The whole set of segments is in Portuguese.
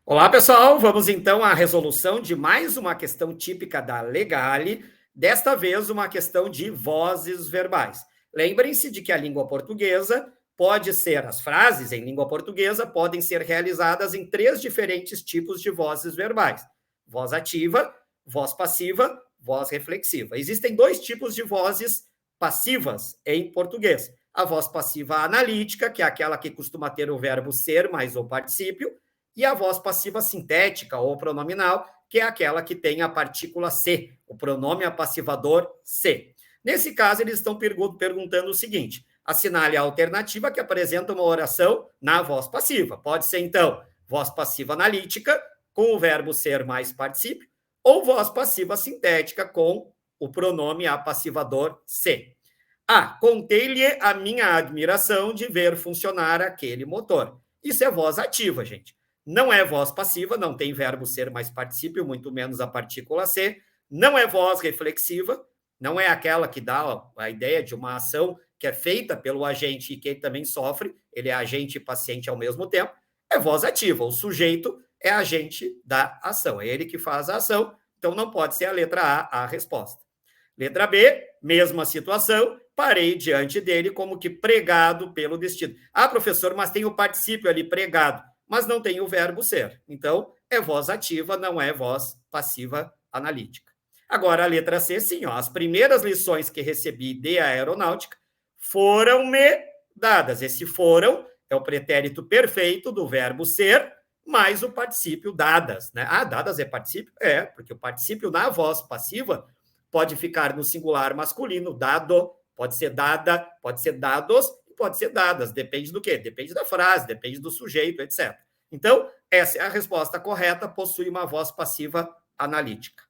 Olá, pessoal. Vamos então à resolução de mais uma questão típica da Legale, desta vez uma questão de vozes verbais. Lembrem-se de que a língua portuguesa pode ser, as frases em língua portuguesa podem ser realizadas em três diferentes tipos de vozes verbais: voz ativa, voz passiva, voz reflexiva. Existem dois tipos de vozes passivas em português: a voz passiva analítica, que é aquela que costuma ter o verbo ser mais o particípio, e a voz passiva sintética ou pronominal, que é aquela que tem a partícula se, o pronome apassivador se. Nesse caso, eles estão perguntando o seguinte: assinale a alternativa que apresenta uma oração na voz passiva. Pode ser, então, voz passiva analítica, com o verbo ser mais particípio, ou voz passiva sintética, com o pronome apassivador se. Contei-lhe a minha admiração de ver funcionar aquele motor. Isso é voz ativa, gente. Não é voz passiva, não tem verbo ser mais particípio, muito menos a partícula ser. Não é voz reflexiva, não é aquela que dá a ideia de uma ação que é feita pelo agente e que ele também sofre, ele é agente e paciente ao mesmo tempo. É voz ativa, o sujeito é agente da ação, é ele que faz a ação, então não pode ser a letra A resposta. Letra B, mesma situação, parei diante dele como que pregado pelo destino. Professor, mas tem o particípio ali, pregado, mas não tem o verbo ser. Então, é voz ativa, não é voz passiva analítica. Agora, a letra C, sim, as primeiras lições que recebi de aeronáutica foram-me dadas. Esse foram é o pretérito perfeito do verbo ser, mais o particípio dadas, né? Dadas é particípio? É, porque o particípio na voz passiva pode ficar no singular masculino, dado, pode ser dada, pode ser dados, pode ser dadas, depende do quê? Depende da frase, depende do sujeito, etc. Então, essa é a resposta correta, possui uma voz passiva analítica.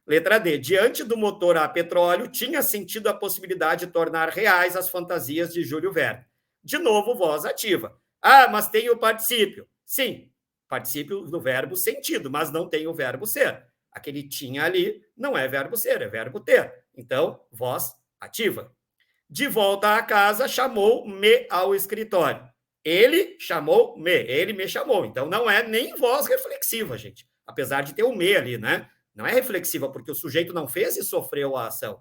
Letra D, diante do motor a petróleo, tinha sentido a possibilidade de tornar reais as fantasias de Júlio Verne. De novo, voz ativa. Mas tem o particípio. Sim, particípio do verbo sentido, mas não tem o verbo ser. Aquele tinha ali não é verbo ser, é verbo ter. Então, voz ativa. De volta à casa, chamou-me ao escritório. Ele chamou-me, ele me chamou. Então, não é nem voz reflexiva, gente. Apesar de ter o me ali, né? Não é reflexiva, porque o sujeito não fez e sofreu a ação.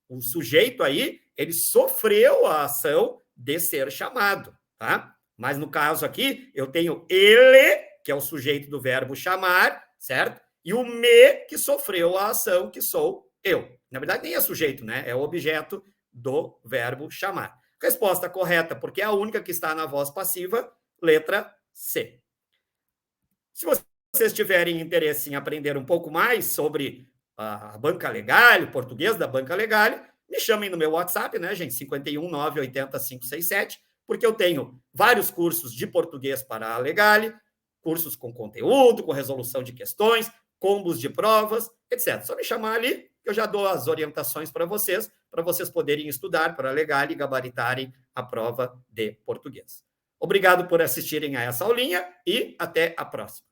O sujeito aí, ele sofreu a ação de ser chamado, tá? Mas no caso aqui, eu tenho ele, que é o sujeito do verbo chamar, certo? E o me, que sofreu a ação, que sou eu. Na verdade, nem é sujeito, né? É o objeto do verbo chamar. Resposta correta, porque é a única que está na voz passiva, letra C. Se vocês tiverem interesse em aprender um pouco mais sobre a Banca Legale, o português da Banca Legale, me chamem no meu WhatsApp, né, gente? 51 980 567, porque eu tenho vários cursos de português para a Legale, cursos com conteúdo, com resolução de questões, combos de provas, etc. Só me chamar ali, eu já dou as orientações para vocês poderem estudar para a Legale e gabaritarem a prova de português. Obrigado por assistirem a essa aulinha e até a próxima.